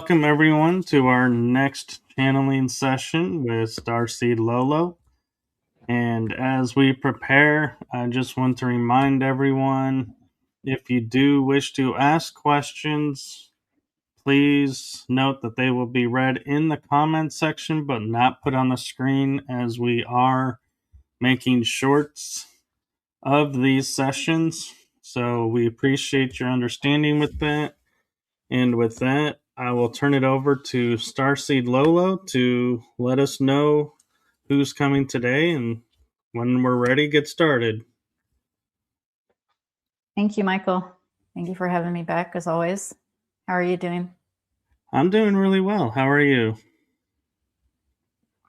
welcome everyone to our next channeling session with Starseed Lolo. And as we prepare, I just want to remind everyone, if you do wish to ask questions, please note that they will be read in the comment section but not put on the screen, as we are making shorts of these sessions. So we appreciate your understanding with that. And with that, I will turn it over to Starseed Lolo to let us know who's coming today, and when we're ready, get started. Thank you, Michael. Thank you for having me back, as always. How are you doing? I'm doing really well. How are you?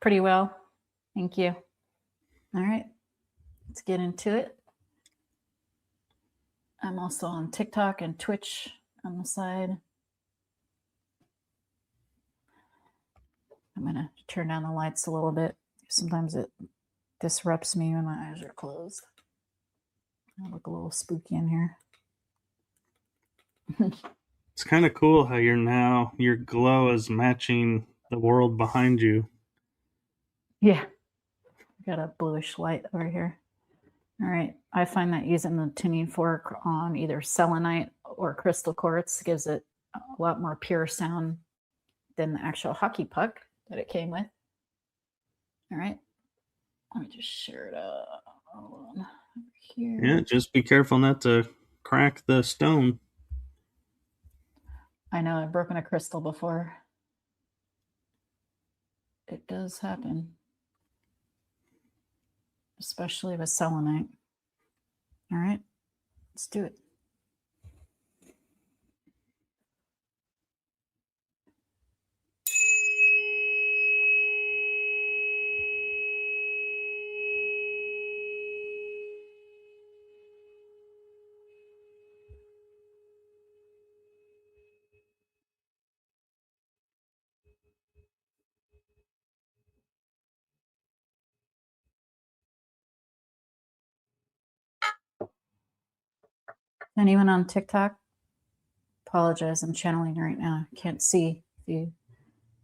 Pretty well. Thank you. All right, let's get into it. I'm also on TikTok and Twitch on the side. I'm going to turn down the lights a little bit. Sometimes it disrupts me when my eyes are closed. I look a little spooky in here. It's kind of cool how your glow is matching the world behind you. Yeah, got a bluish light over here. All right, I find that using the tuning fork on either selenite or crystal quartz gives it a lot more pure sound than the actual hockey puck that it came with. All right, let me just share it up. Hold on, over here. Yeah, just be careful not to crack the stone. I know I've broken a crystal before. It does happen, especially with selenite. All right, let's do it. Anyone on TikTok? Apologize, I'm channeling right now. Can't see. If you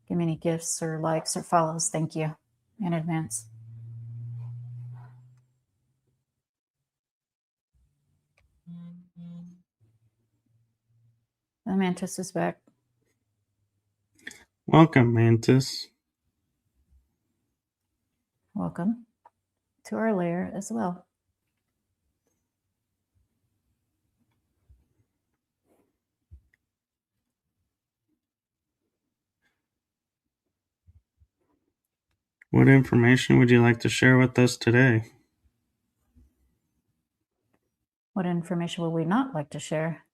give me any gifts or likes or follows, thank you in advance. The Mantis is back. Welcome, Mantis. Welcome to our lair as well. What information would you like to share with us today? What information would we not like to share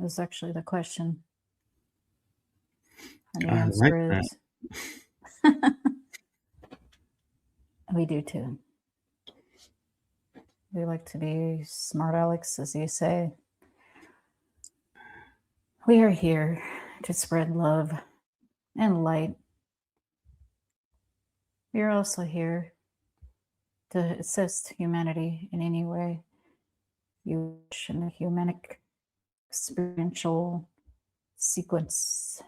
is actually the question. And the answer is we do too. We like to be smart Alex, as you say. We are here to spread love and light. We are also here to assist humanity in any way you wish in the humanic experiential sequence.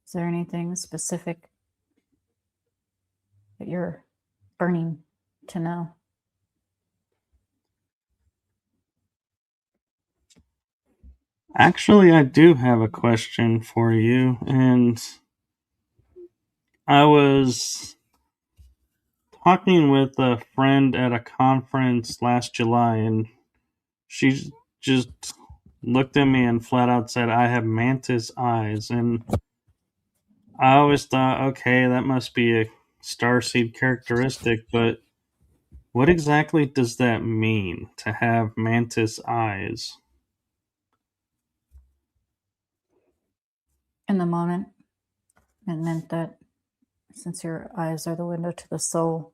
Is there anything specific that you're burning to know? Actually, I do have a question for you, and I was talking with a friend at a conference last July, and she just looked at me and flat out said, "I have mantis eyes." And I always thought, okay, that must be a starseed characteristic, but what exactly does that mean, to have mantis eyes? In the moment, it meant that since your eyes are the window to the soul,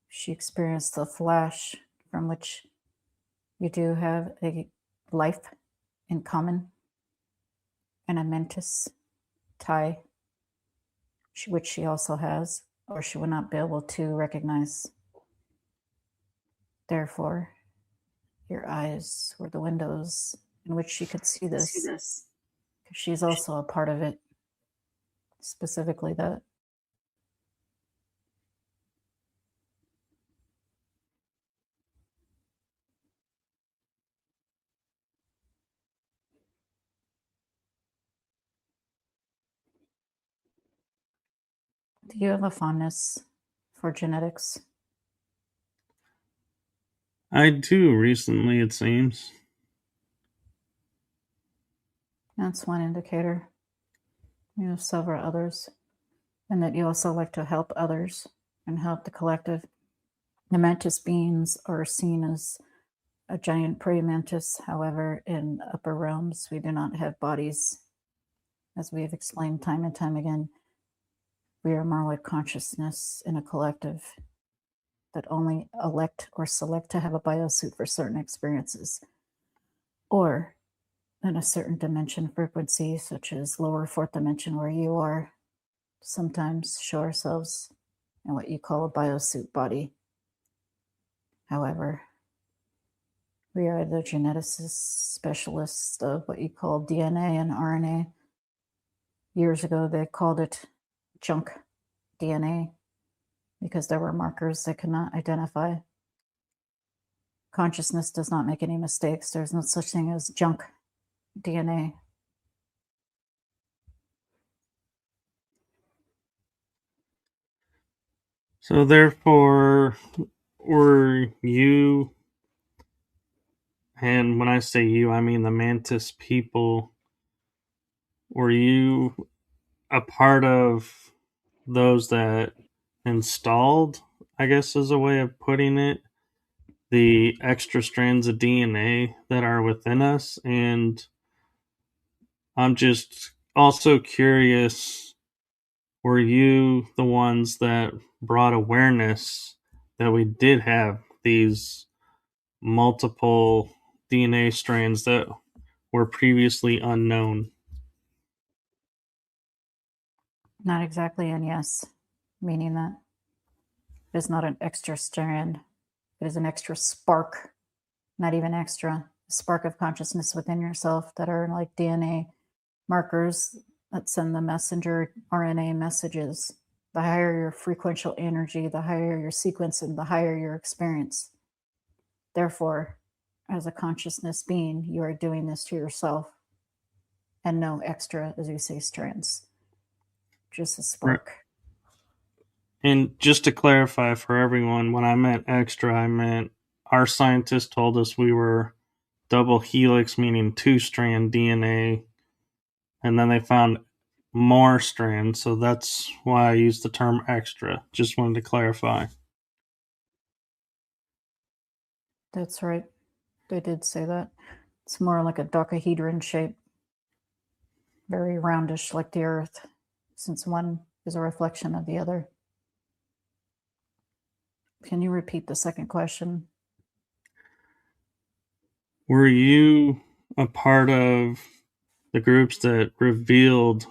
she experienced the flash from which you do have a life in common and a mantis tie, which she also has, or she would not be able to recognize. Therefore, your eyes were the windows in which she could see this. She's also a part of it, specifically that. Do you have a fondness for genetics? I do recently, it seems. That's one indicator. You have several others, and that you also like to help others and help the collective. The mantis beings are seen as a giant prey mantis. However, in upper realms, we do not have bodies. As we have explained time and time again, we are more like consciousness in a collective that only elect or select to have a biosuit for certain experiences, or in a certain dimension frequency, such as lower fourth dimension, where you are, sometimes show ourselves in what you call a biosuit body. However, we are the geneticists, specialists of what you call DNA and RNA. Years ago, they called it junk DNA because there were markers they could not identify. Consciousness does not make any mistakes. There's no such thing as junk DNA. So therefore, were you, and when I say you, I mean the mantis people, were you a part of those that installed, I guess is a way of putting it, the extra strands of DNA that are within us? And I'm just also curious, were you the ones that brought awareness that we did have these multiple DNA strands that were previously unknown? Not exactly, and yes, meaning that it is not an extra strand, it is an extra spark, not even extra, a spark of consciousness within yourself that are like DNA markers that send the messenger RNA messages. The higher your frequential energy, the higher your sequence, and the higher your experience. Therefore, as a consciousness being, you are doing this to yourself, and no extra, as you say, strands, just a spark. And just to clarify for everyone, when I meant extra, I meant our scientists told us we were double helix, meaning 2-strand DNA, and then they found more strands, so that's why I used the term extra. Just wanted to clarify. That's right. They did say that. It's more like a dodecahedron shape, very roundish like the Earth, since one is a reflection of the other. Can you repeat the second question? Were you a part of the groups that revealed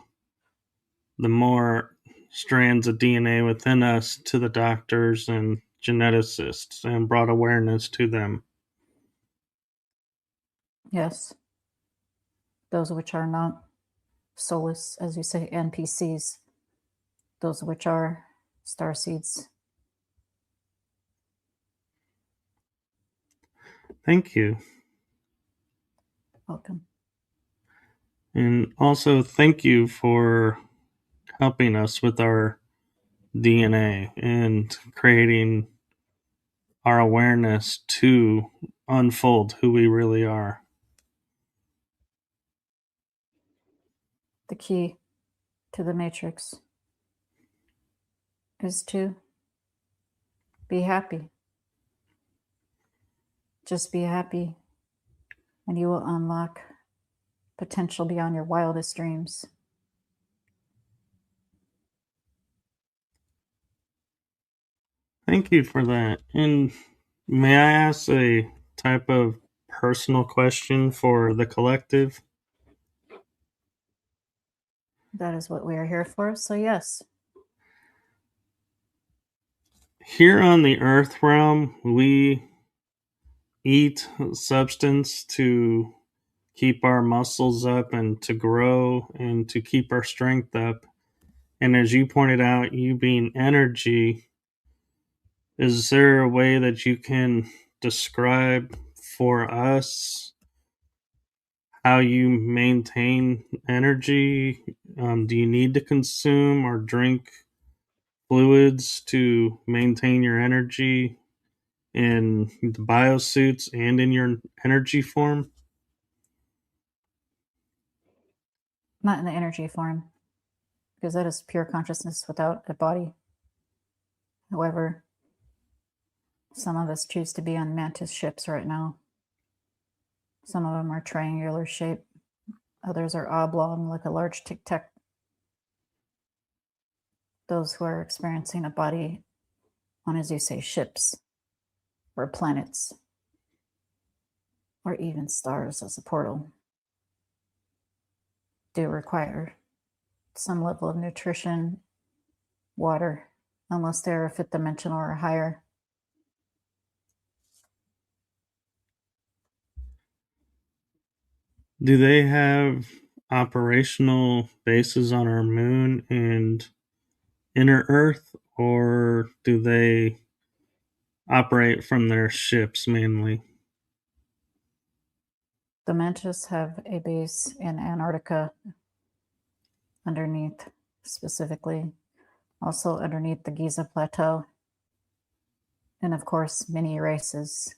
the more strands of DNA within us to the doctors and geneticists and brought awareness to them? Yes. Those which are not soulless, as you say, NPCs. Those which are starseeds. Thank you. Welcome. And also, thank you for helping us with our DNA and creating our awareness to unfold who we really are. The key to the matrix is to be happy. Just be happy, and you will unlock potential beyond your wildest dreams. Thank you for that. And may I ask a type of personal question for the collective? That is what we are here for. So, yes, Here on the Earth realm, we eat substance to keep our muscles up and to grow and to keep our strength up. And as you pointed out, you being energy, is there a way that you can describe for us how you maintain energy? Do you need to consume or drink fluids to maintain your energy in the biosuits and in your energy form? Not in the energy form, because that is pure consciousness without a body. However, some of us choose to be on mantis ships right now. Some of them are triangular shape. Others are oblong, like a large tic tac. Those who are experiencing a body on, as you say, ships or planets or even stars as a portal do require some level of nutrition, water, unless they're a fifth dimensional or higher. Do they have operational bases on our moon and inner Earth, or do they operate from their ships mainly? The mantis have a base in Antarctica underneath, specifically, also underneath the Giza Plateau, and of course, many races.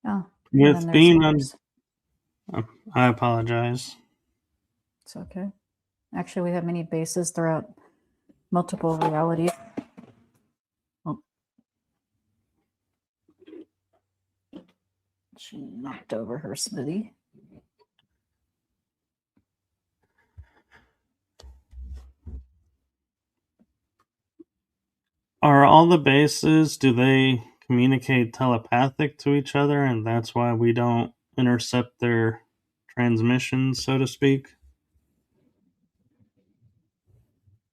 Oh, and then With there's being others. I apologize. It's okay. Actually, we have many bases throughout multiple realities. Oh, she knocked over her smoothie. Are all the bases, do they communicate telepathic to each other, and that's why we don't intercept their transmissions, so to speak?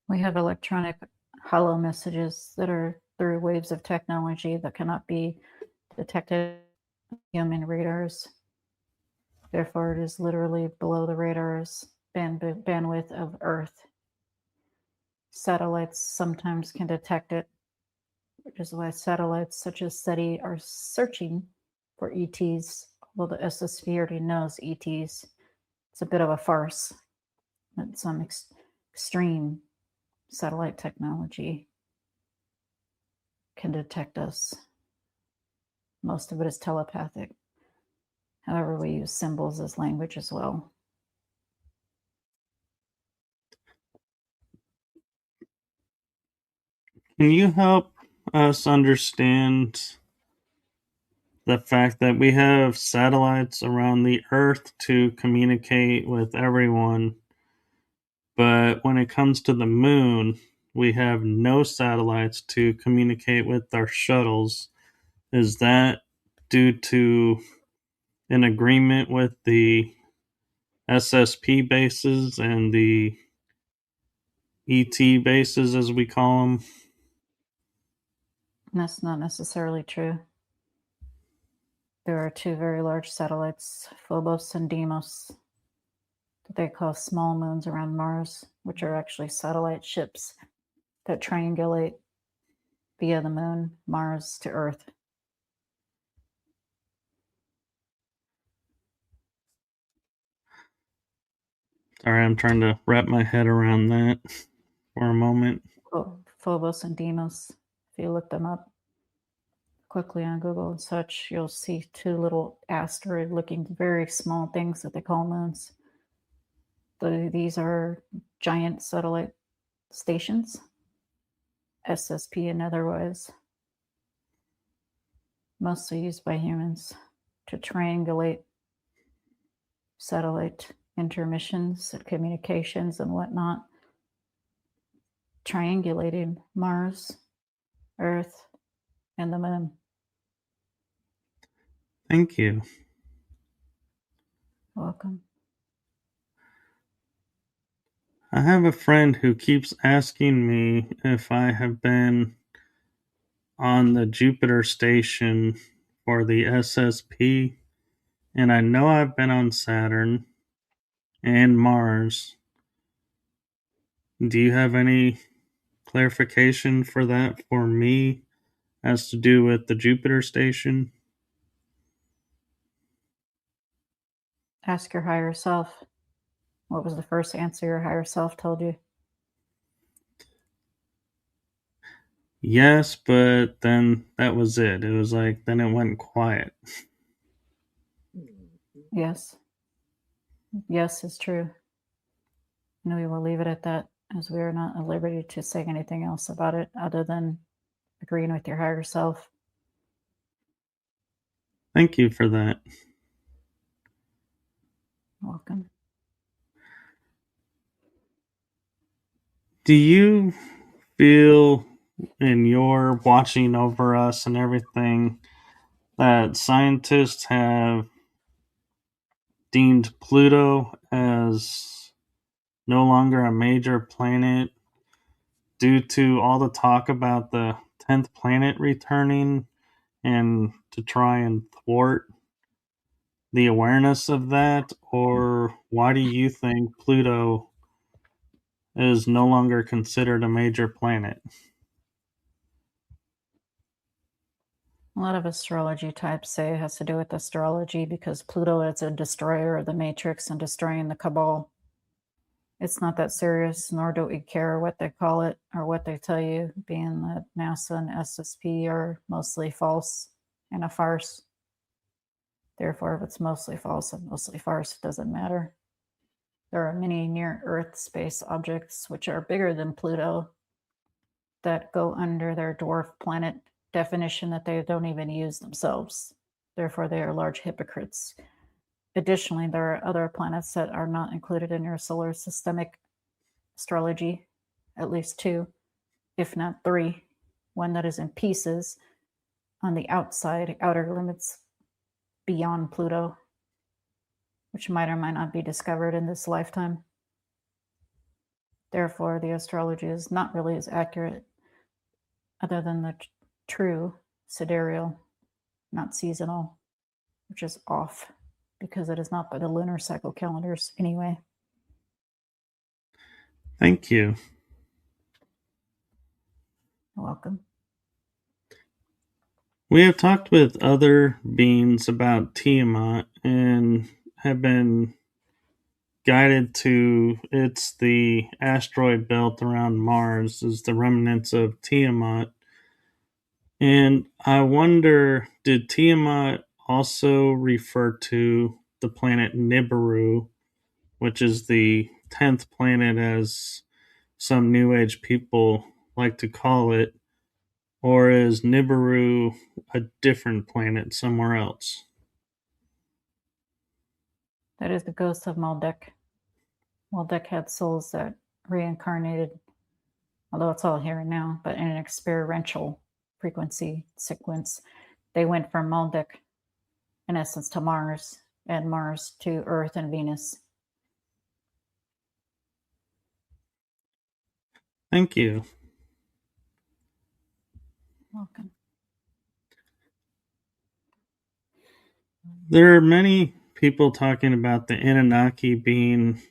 We have electronic hollow messages that are through waves of technology that cannot be detected by human radars. Therefore, it is literally below the radar's bandwidth of Earth. Satellites sometimes can detect it, which is why satellites such as SETI are searching for ETs, although the SSV already knows ETs. It's a bit of a farce that some extreme satellite technology can detect us. Most of it is telepathic. However, we use symbols as language as well. Can you help us understand the fact that we have satellites around the Earth to communicate with everyone, but when it comes to the moon, we have no satellites to communicate with our shuttles? Is that due to an agreement with the SSP bases and the ET bases, as we call them? That's not necessarily true. There are two very large satellites, Phobos and Deimos, that they call small moons around Mars, which are actually satellite ships that triangulate via the moon, Mars to Earth. Sorry, I'm trying to wrap my head around that for a moment. Phobos and Deimos, if you look them up quickly on Google and such, you'll see two little asteroid looking very small things that they call moons. These are giant satellite stations, SSP and otherwise, mostly used by humans to triangulate satellite intermissions and communications and whatnot, triangulating Mars, Earth, and the moon. Thank you. Welcome. I have a friend who keeps asking me if I have been on the Jupiter station for the SSP, and I know I've been on Saturn and Mars. Do you have any clarification for that for me as to do with the Jupiter station? Ask your higher self. What was the first answer your higher self told you? Yes, but then that was it. It was like, then it went quiet. Yes. Yes is true. And we will leave it at that, as we are not at liberty to say anything else about it other than agreeing with your higher self. Thank you for that. Welcome. Do you feel in your watching over us and everything that scientists have deemed Pluto as no longer a major planet due to all the talk about the 10th planet returning and to try and thwart the awareness of that? Or why do you think Pluto is no longer considered a major planet? A lot of astrology types say it has to do with astrology because Pluto is a destroyer of the matrix and destroying the cabal. It's not that serious, nor do we care what they call it or what they tell you, being that NASA and SSP are mostly false and a farce. Therefore, if it's mostly false and mostly farce, it doesn't matter. There are many near Earth space objects which are bigger than Pluto that go under their dwarf planet definition that they don't even use themselves. Therefore, they are large hypocrites. Additionally, there are other planets that are not included in your solar systemic astrology, at least two, if not three. One that is in pieces on the outside, outer limits beyond Pluto, which might or might not be discovered in this lifetime. Therefore, the astrology is not really as accurate, other than the true sidereal, not seasonal, which is off because it is not by the lunar cycle calendars anyway. Thank you. You're welcome. We have talked with other beings about Tiamat and have been guided to it's the asteroid belt around Mars is the remnants of Tiamat. And I wonder, did Tiamat also refer to the planet Nibiru, which is the 10th planet as some New Age people like to call it? Or is Nibiru a different planet somewhere else? That is the ghost of Maldek. Maldek had souls that reincarnated, although it's all here and now, but in an experiential frequency sequence. They went from Maldek, in essence, to Mars, and Mars to Earth and Venus. Thank you. Welcome. There are many people talking about the Anunnaki being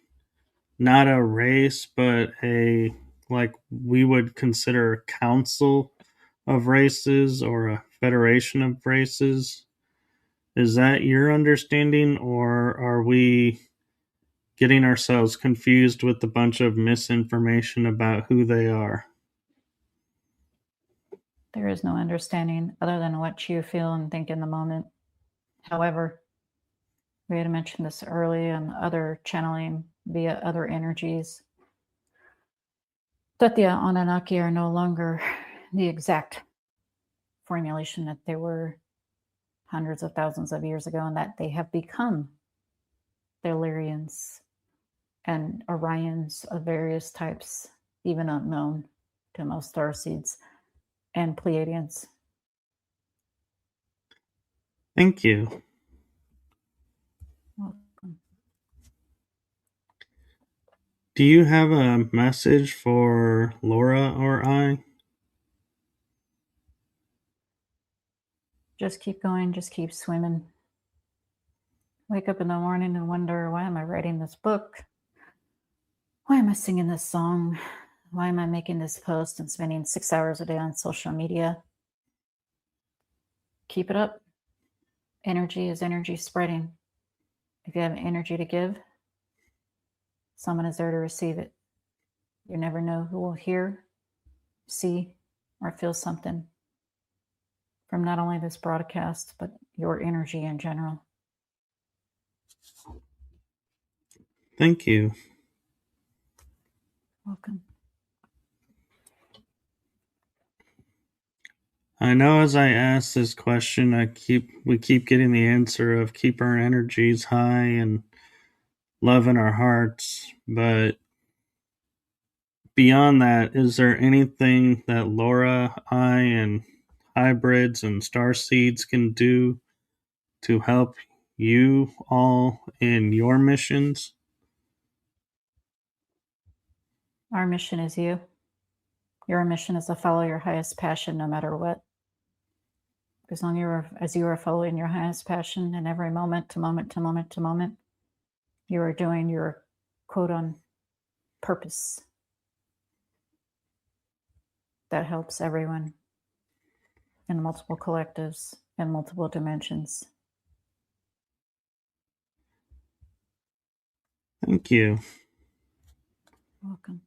not a race, but a, like we would consider a council of races or a federation of races. Is that your understanding, or are we getting ourselves confused with a bunch of misinformation about who they are? There is no understanding other than what you feel and think in the moment. However, we had mentioned this early and other channeling via other energies that the Anunnaki are no longer the exact formulation that they were hundreds of thousands of years ago, and that they have become the Illyrians and Orions of various types, even unknown to most starseeds, and Pleiadians. Thank you. Do you have a message for Laura or I? Just keep going, just keep swimming. Wake up in the morning and wonder, why am I writing this book? Why am I singing this song? Why am I making this post and spending 6 hours a day on social media? Keep it up. Energy is energy spreading. If you have energy to give, someone is there to receive it. You never know who will hear, see, or feel something from not only this broadcast, but your energy in general. Thank you. Welcome. I know as I ask this question, we keep getting the answer of keep our energies high and love in our hearts, but beyond that, is there anything that Laura, I, and hybrids and star seeds can do to help you all in your missions? Our mission is you. Your mission is to follow your highest passion no matter what. As long as you are following your highest passion in every moment to moment to moment to moment, you are doing your quote on purpose. That helps everyone in multiple collectives and multiple dimensions. Thank you. Welcome.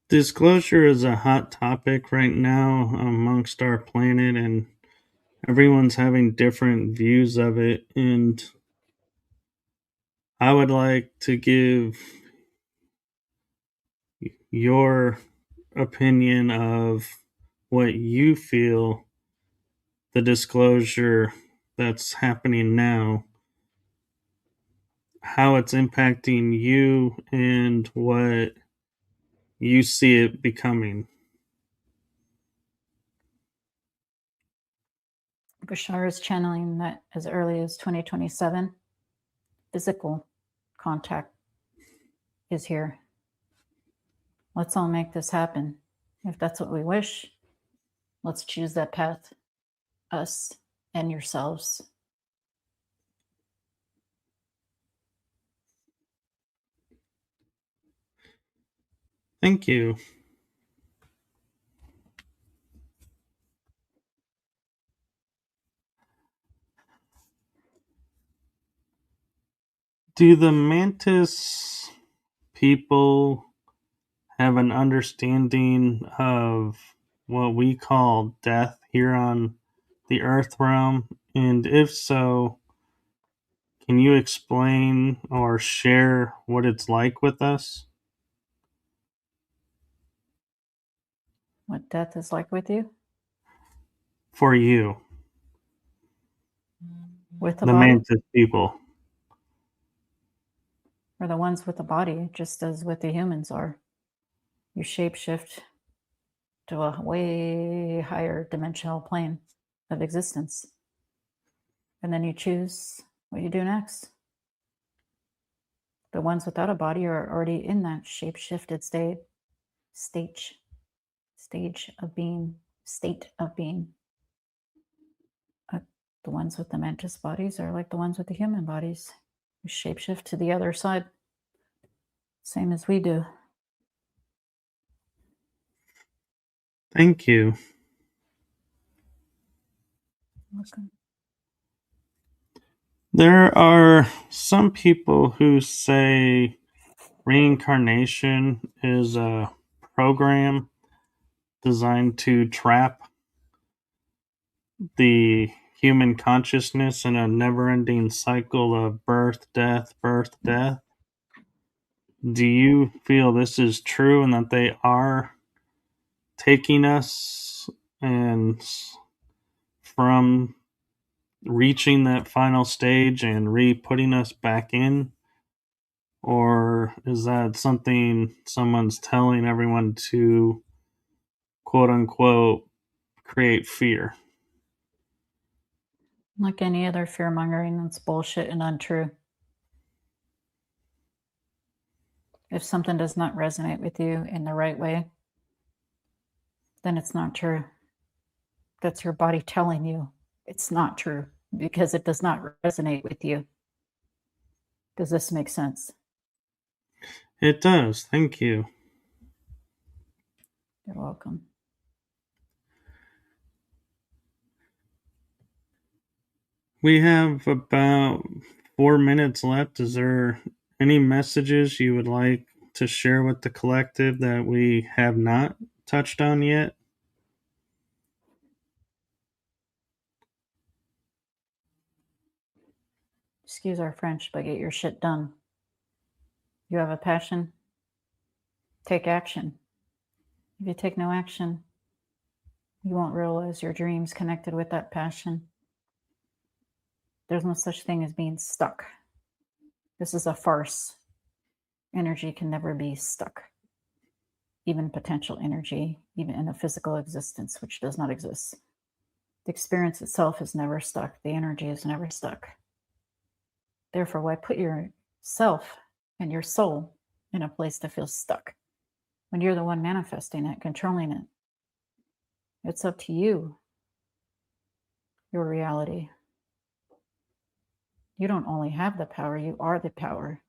Disclosure is a hot topic right now amongst our planet, and everyone's having different views of it. And I would like to give your opinion of what you feel the disclosure that's happening now, how it's impacting you, and what you see it becoming. Bashar is channeling that as early as 2027. Physical contact is here. Let's all make this happen. If that's what we wish, let's choose that path, us and yourselves. Thank you. Do the mantis people have an understanding of what we call death here on the Earth realm? And if so, can you explain or share what it's like with us? What death is like with you? For you, With the the body? mantis people. Or the ones with the body, just as with the humans are. You shapeshift to a way higher dimensional plane of existence. And then you choose what you do next. The ones without a body are already in that shape-shifted stage of being, state of being. The ones with the mantis bodies are like the ones with the human bodies. You shapeshift to the other side, same as we do. Thank you. Welcome. There are some people who say reincarnation is a program designed to trap the human consciousness in a never ending cycle of birth, death, birth, death. Do you feel this is true and that they are taking us and from reaching that final stage and re-putting us back in? Or is that something someone's telling everyone to quote unquote create fear? Like any other fear mongering, that's bullshit and untrue. If something does not resonate with you in the right way, then it's not true. That's your body telling you it's not true because it does not resonate with you. Does this make sense? It does. Thank you. You're welcome. We have about 4 minutes left. Is there any messages you would like to share with the collective that we have not touched on yet? Excuse our French, but get your shit done. You have a passion? Take action. If you take no action, you won't realize your dreams connected with that passion. There's no such thing as being stuck. This is a farce. Energy can never be stuck. Even potential energy, even in a physical existence, which does not exist. The experience itself is never stuck. The energy is never stuck. Therefore, why put yourself and your soul in a place to feel stuck when you're the one manifesting it, controlling it? It's up to you, your reality. You don't only have the power, you are the power.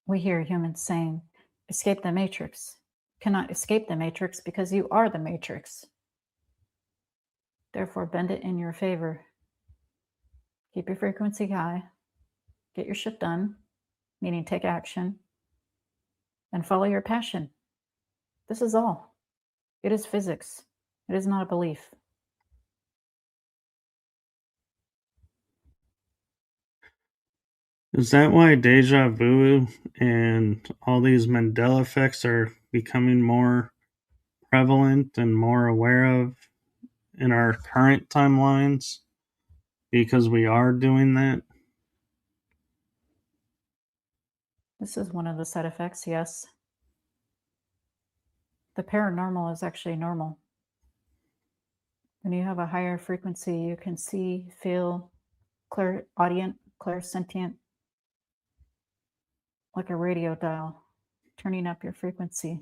We hear humans saying, escape the matrix. You cannot escape the matrix because you are the matrix. Therefore, bend it in your favor. Keep your frequency high. Get your shit done, meaning take action, and follow your passion. This is all. It is physics. It is not a belief. Is that why deja vu and all these Mandela effects are becoming more prevalent and more aware of in our current timelines? Because we are doing that? This is one of the side effects, yes. The paranormal is actually normal. When you have a higher frequency, you can see, feel, clairaudient, clairsentient, like a radio dial, turning up your frequency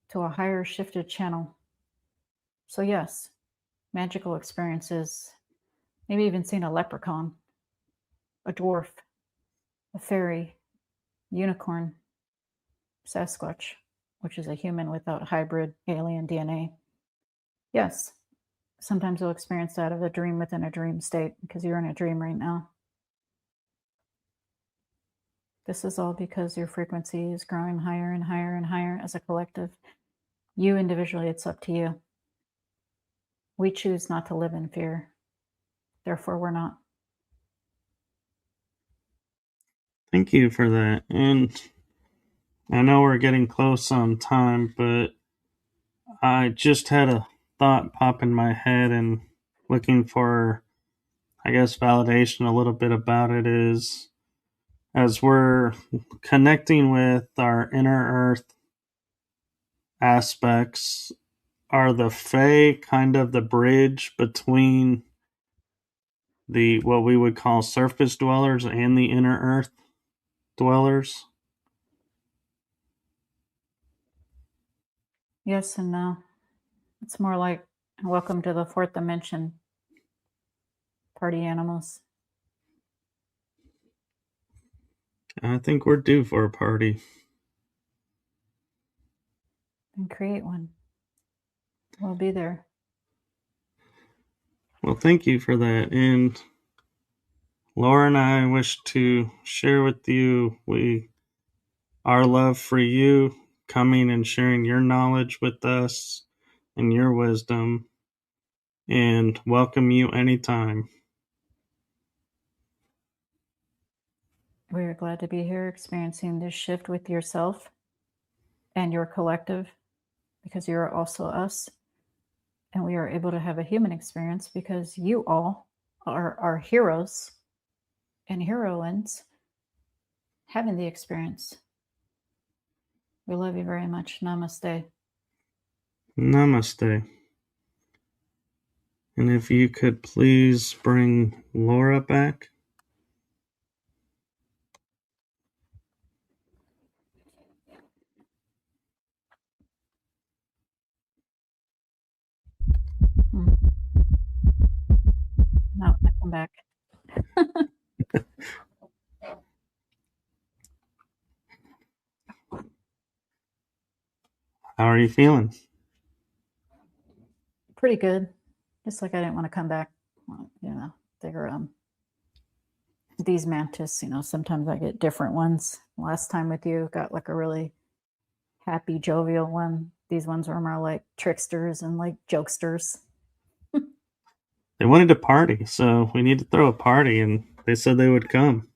to a higher shifted channel. So yes, magical experiences, maybe even seeing a leprechaun, a dwarf, a fairy, unicorn, Sasquatch, which is a human without hybrid alien DNA. Yes, sometimes you'll experience that of a dream within a dream state because you're in a dream right now. This is all because your frequency is growing higher and higher and higher as a collective. You individually, it's up to you. We choose not to live in fear. Therefore, we're not. Thank you for that. And I know we're getting close on time, but I just had a thought pop in my head and looking for, I guess, validation a little bit about it is as we're connecting with our inner earth aspects, are the Fae kind of the bridge between the what we would call surface dwellers and the inner earth dwellers? Yes and no. It's more like welcome to the fourth dimension, party animals. I think we're due for a party. And create one. We'll be there. Well, thank you for that. And Laura and I wish to share with you our love for you, coming and sharing your knowledge with us and your wisdom, and welcome you anytime. We are glad to be here experiencing this shift with yourself and your collective because you are also us. And we are able to have a human experience because you all are our heroes and heroines having the experience. We love you very much. Namaste. Namaste. And if you could please bring Laura back. back. How are you feeling? Pretty good. Just like I didn't want to come back. They're these mantis. Sometimes I get different ones. Last time with you, got like a really happy, jovial one. These ones were more like tricksters and like jokesters. They wanted to party, so we need to throw a party, and they said they would come.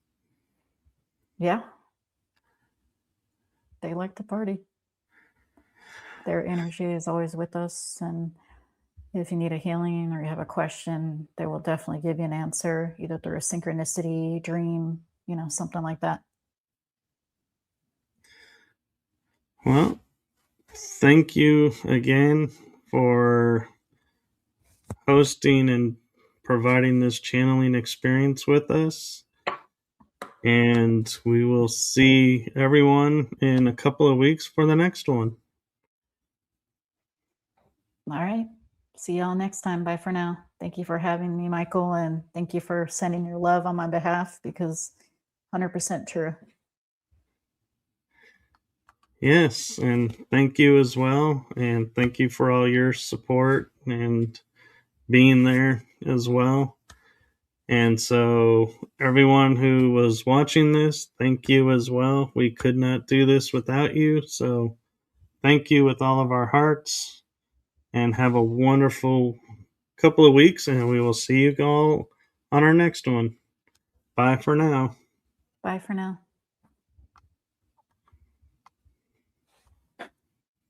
Yeah. They like to party. Their energy is always with us, and if you need a healing or you have a question, they will definitely give you an answer, either through a synchronicity, dream, something like that. Well, thank you again for hosting and providing this channeling experience with us. And we will see everyone in a couple of weeks for the next one. All right. See y'all next time. Bye for now. Thank you for having me, Michael, and thank you for sending your love on my behalf, because 100% true. Yes, and thank you as well. And thank you for all your support and being there as well. And so, everyone who was watching this, thank you as well. We could not do this without you. So, thank you with all of our hearts, and have a wonderful couple of weeks. And we will see you all on our next one. Bye for now. Bye for now.